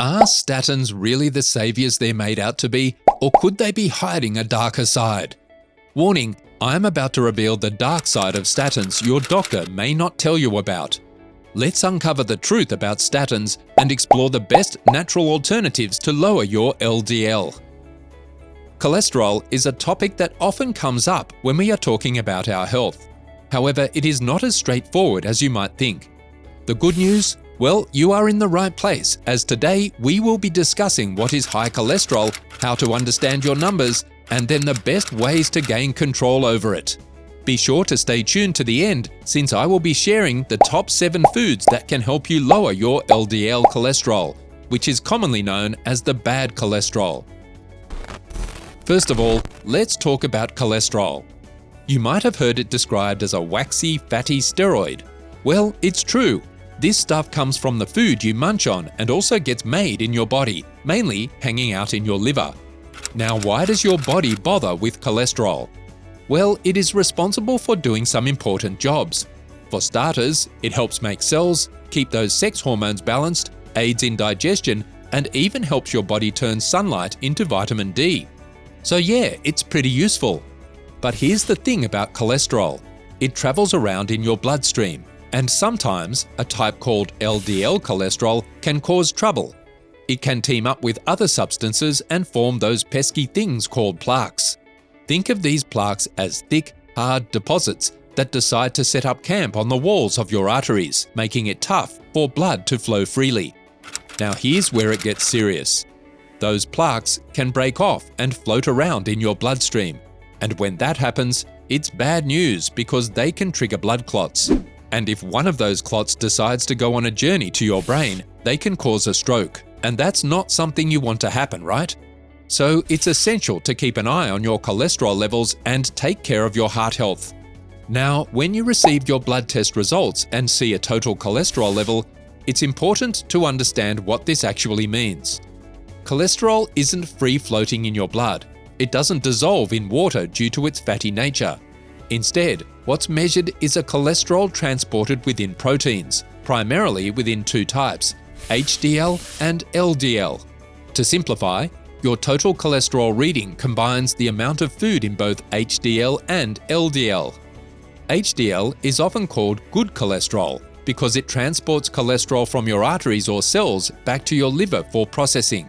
Are statins really the saviors they're made out to be, or could they be hiding a darker side? Warning, I am about to reveal the dark side of statins your doctor may not tell you about. Let's uncover the truth about statins and explore the best natural alternatives to lower your LDL. Cholesterol is a topic that often comes up when we are talking about our health. However, it is not as straightforward as you might think. The good news? Well, you are in the right place, as today we will be discussing what is high cholesterol, how to understand your numbers, and then the best ways to gain control over it. Be sure to stay tuned to the end, since I will be sharing the top 7 foods that can help you lower your LDL cholesterol, which is commonly known as the bad cholesterol. First of all, let's talk about cholesterol. You might have heard it described as a waxy, fatty steroid. Well, it's true. This stuff comes from the food you munch on and also gets made in your body, mainly hanging out in your liver. Now, why does your body bother with cholesterol? Well, it is responsible for doing some important jobs. For starters, it helps make cells, keep those sex hormones balanced, aids in digestion, and even helps your body turn sunlight into vitamin D. So yeah, it's pretty useful. But here's the thing about cholesterol. It travels around in your bloodstream, and sometimes a type called LDL cholesterol can cause trouble. It can team up with other substances and form those pesky things called plaques. Think of these plaques as thick, hard deposits that decide to set up camp on the walls of your arteries, making it tough for blood to flow freely. Now here's where it gets serious. Those plaques can break off and float around in your bloodstream. And when that happens, it's bad news because they can trigger blood clots. And if one of those clots decides to go on a journey to your brain, they can cause a stroke. And that's not something you want to happen, right? So it's essential to keep an eye on your cholesterol levels and take care of your heart health. Now, when you receive your blood test results and see a total cholesterol level, it's important to understand what this actually means. Cholesterol isn't free floating in your blood. It doesn't dissolve in water due to its fatty nature. Instead, what's measured is a cholesterol transported within proteins, primarily within 2 types, HDL and LDL. To simplify, your total cholesterol reading combines the amount of food in both HDL and LDL. HDL is often called good cholesterol because it transports cholesterol from your arteries or cells back to your liver for processing.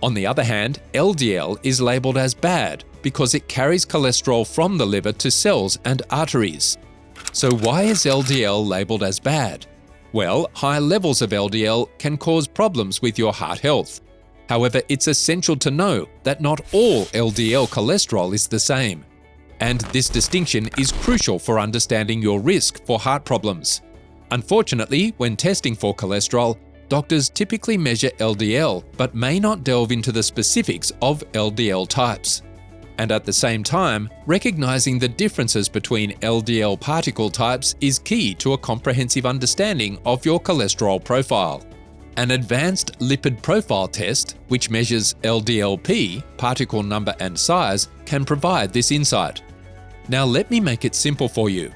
On the other hand, LDL is labeled as bad because it carries cholesterol from the liver to cells and arteries. So why is LDL labeled as bad? Well, high levels of LDL can cause problems with your heart health. However, it's essential to know that not all LDL cholesterol is the same. And this distinction is crucial for understanding your risk for heart problems. Unfortunately, when testing for cholesterol, doctors typically measure LDL but may not delve into the specifics of LDL types. And at the same time, recognizing the differences between LDL particle types is key to a comprehensive understanding of your cholesterol profile. An advanced lipid profile test, which measures LDLP, particle number and size, can provide this insight. Now let me make it simple for you.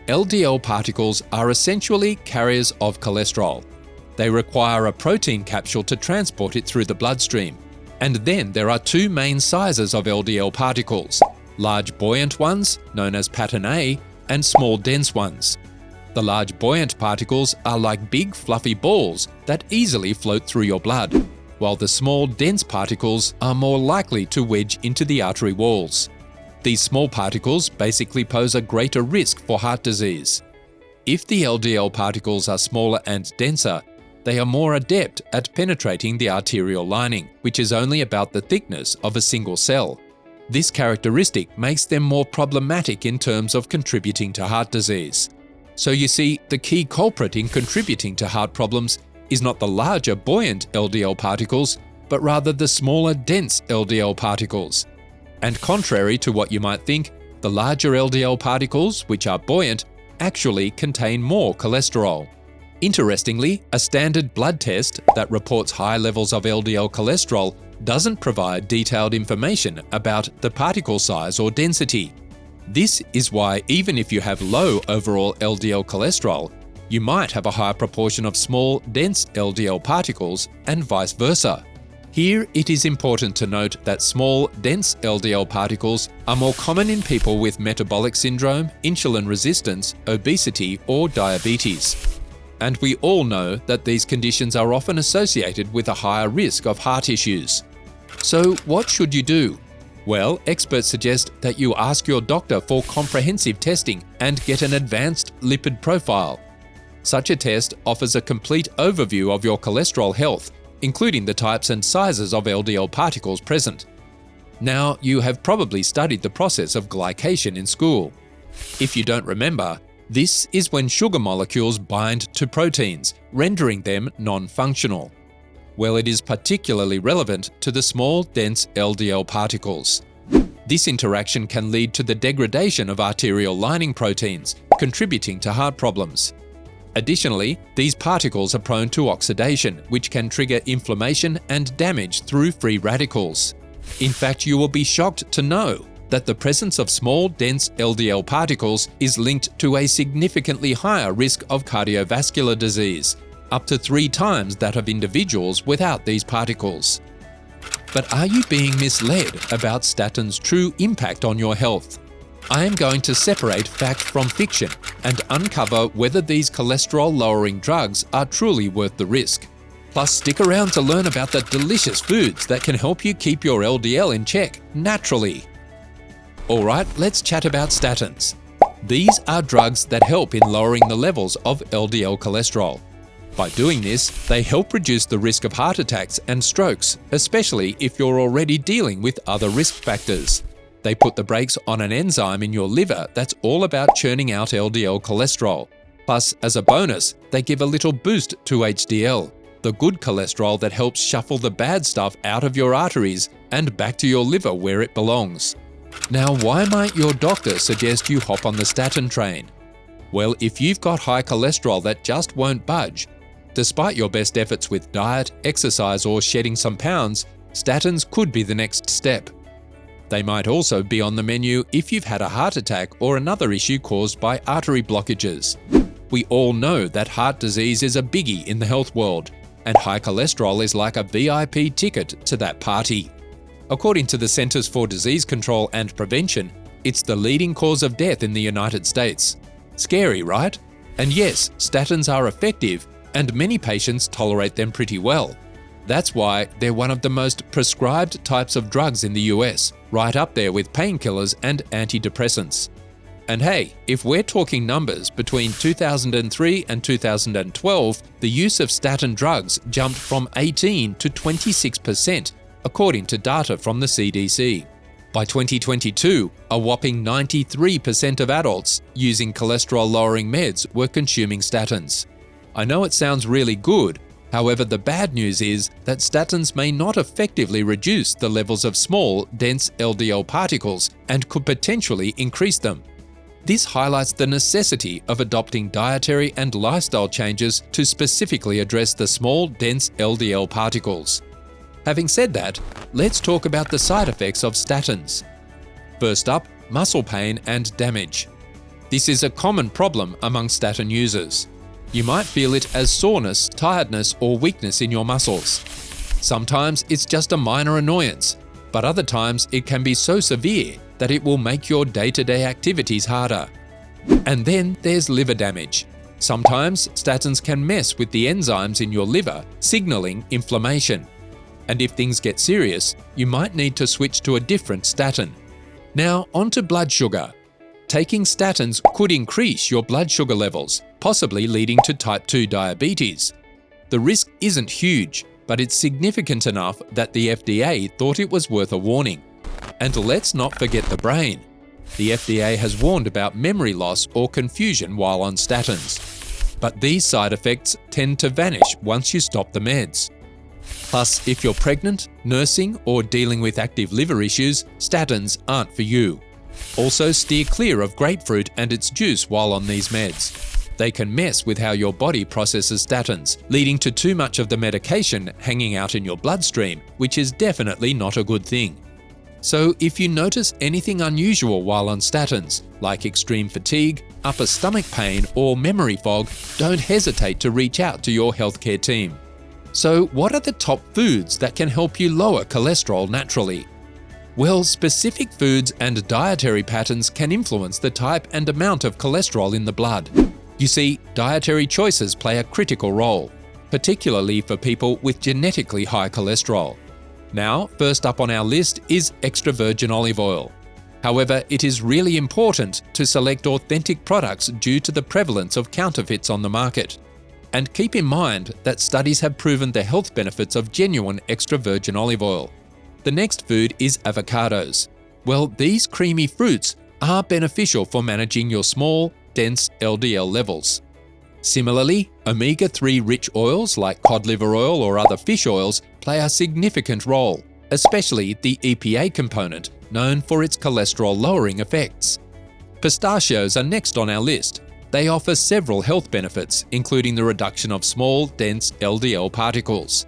LDL particles are essentially carriers of cholesterol. They require a protein capsule to transport it through the bloodstream. And then there are 2 main sizes of LDL particles, large buoyant ones, known as pattern A, and small dense ones. The large buoyant particles are like big fluffy balls that easily float through your blood, while the small dense particles are more likely to wedge into the artery walls. These small particles basically pose a greater risk for heart disease. If the LDL particles are smaller and denser, they are more adept at penetrating the arterial lining, which is only about the thickness of a single cell. This characteristic makes them more problematic in terms of contributing to heart disease. So you see, the key culprit in contributing to heart problems is not the larger buoyant LDL particles, but rather the smaller dense LDL particles. And contrary to what you might think, the larger LDL particles, which are buoyant, actually contain more cholesterol. Interestingly, a standard blood test that reports high levels of LDL cholesterol doesn't provide detailed information about the particle size or density. This is why even if you have low overall LDL cholesterol, You might have a higher proportion of small, dense LDL particles and vice versa. Here, it is important to note that small, dense LDL particles are more common in people with metabolic syndrome, insulin resistance, obesity, or diabetes. And we all know that these conditions are often associated with a higher risk of heart issues. So, what should you do? Well, experts suggest that you ask your doctor for comprehensive testing and get an advanced lipid profile. Such a test offers a complete overview of your cholesterol health, including the types and sizes of LDL particles present. Now, you have probably studied the process of glycation in school. If you don't remember, this is when sugar molecules bind to proteins, rendering them non-functional. Well, it is particularly relevant to the small, dense LDL particles. This interaction can lead to the degradation of arterial lining proteins, contributing to heart problems. Additionally, these particles are prone to oxidation, which can trigger inflammation and damage through free radicals. In fact, you will be shocked to know that the presence of small, dense LDL particles is linked to a significantly higher risk of cardiovascular disease, up to 3 times that of individuals without these particles. But are you being misled about statins' true impact on your health? I am going to separate fact from fiction and uncover whether these cholesterol-lowering drugs are truly worth the risk. Plus, stick around to learn about the delicious foods that can help you keep your LDL in check naturally. Alright, let's chat about statins. These are drugs that help in lowering the levels of LDL cholesterol. By doing this, they help reduce the risk of heart attacks and strokes, especially if you're already dealing with other risk factors. They put the brakes on an enzyme in your liver that's all about churning out LDL cholesterol. Plus, as a bonus, they give a little boost to HDL, the good cholesterol that helps shuffle the bad stuff out of your arteries and back to your liver where it belongs. Now, why might your doctor suggest you hop on the statin train? Well, if you've got high cholesterol that just won't budge, despite your best efforts with diet, exercise, or shedding some pounds, statins could be the next step. They might also be on the menu if you've had a heart attack or another issue caused by artery blockages. We all know that heart disease is a biggie in the health world, and high cholesterol is like a VIP ticket to that party. According to the Centers for Disease Control and Prevention, it's the leading cause of death in the United States. Scary, right? And yes, statins are effective, and many patients tolerate them pretty well. That's why they're one of the most prescribed types of drugs in the US, right up there with painkillers and antidepressants. And hey, if we're talking numbers, between 2003 and 2012, the use of statin drugs jumped from 18 to 26%, according to data from the CDC. By 2022, a whopping 93% of adults using cholesterol-lowering meds were consuming statins. I know it sounds really good. However, the bad news is that statins may not effectively reduce the levels of small, dense LDL particles and could potentially increase them. This highlights the necessity of adopting dietary and lifestyle changes to specifically address the small, dense LDL particles. Having said that, let's talk about the side effects of statins. First up, muscle pain and damage. This is a common problem among statin users. You might feel it as soreness, tiredness, or weakness in your muscles. Sometimes it's just a minor annoyance, but other times it can be so severe that it will make your day-to-day activities harder. And then there's liver damage. Sometimes statins can mess with the enzymes in your liver, signaling inflammation. And if things get serious, you might need to switch to a different statin. Now, on to blood sugar. Taking statins could increase your blood sugar levels, possibly leading to type 2 diabetes. The risk isn't huge, but it's significant enough that the FDA thought it was worth a warning. And let's not forget the brain. The FDA has warned about memory loss or confusion while on statins. But these side effects tend to vanish once you stop the meds. Plus, if you're pregnant, nursing, or dealing with active liver issues, statins aren't for you. Also, steer clear of grapefruit and its juice while on these meds. They can mess with how your body processes statins, leading to too much of the medication hanging out in your bloodstream, which is definitely not a good thing. So if you notice anything unusual while on statins, like extreme fatigue, upper stomach pain, or memory fog, don't hesitate to reach out to your healthcare team. So what are the top foods that can help you lower cholesterol naturally? Well, specific foods and dietary patterns can influence the type and amount of cholesterol in the blood. You see, dietary choices play a critical role, particularly for people with genetically high cholesterol. Now, first up on our list is extra virgin olive oil. However, it is really important to select authentic products due to the prevalence of counterfeits on the market. And keep in mind that studies have proven the health benefits of genuine extra virgin olive oil. The next food is avocados. Well, these creamy fruits are beneficial for managing your small, dense LDL levels. Similarly, omega-3 rich oils like cod liver oil or other fish oils play a significant role, especially the EPA component, known for its cholesterol-lowering effects. Pistachios are next on our list. They offer several health benefits, including the reduction of small, dense LDL particles.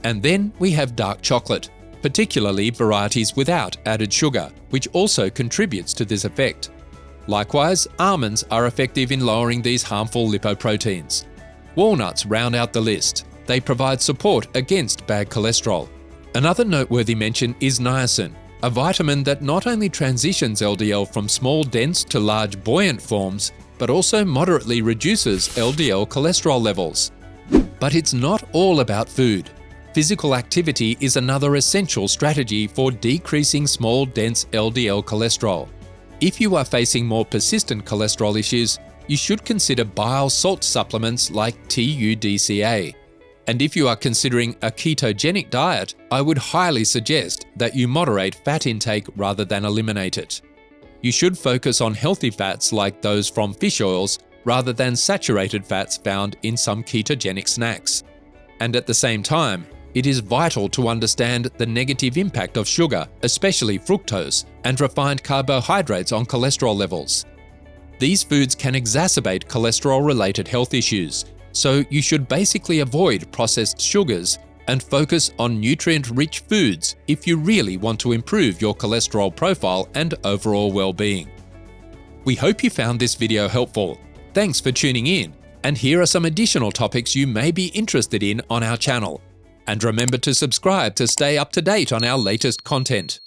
And then we have dark chocolate, particularly varieties without added sugar, which also contributes to this effect. Likewise, almonds are effective in lowering these harmful lipoproteins. Walnuts round out the list. They provide support against bad cholesterol. Another noteworthy mention is niacin, a vitamin that not only transitions LDL from small dense to large buoyant forms, but also moderately reduces LDL cholesterol levels. But it's not all about food. Physical activity is another essential strategy for decreasing small dense LDL cholesterol. If you are facing more persistent cholesterol issues, you should consider bile salt supplements like TUDCA. And if you are considering a ketogenic diet, I would highly suggest that you moderate fat intake rather than eliminate it. You should focus on healthy fats like those from fish oils rather than saturated fats found in some ketogenic snacks. And at the same time, it is vital to understand the negative impact of sugar, especially fructose, and refined carbohydrates on cholesterol levels. These foods can exacerbate cholesterol-related health issues, so you should basically avoid processed sugars and focus on nutrient-rich foods if you really want to improve your cholesterol profile and overall well-being. We hope you found this video helpful. Thanks for tuning in, and here are some additional topics you may be interested in on our channel. And remember to subscribe to stay up to date on our latest content.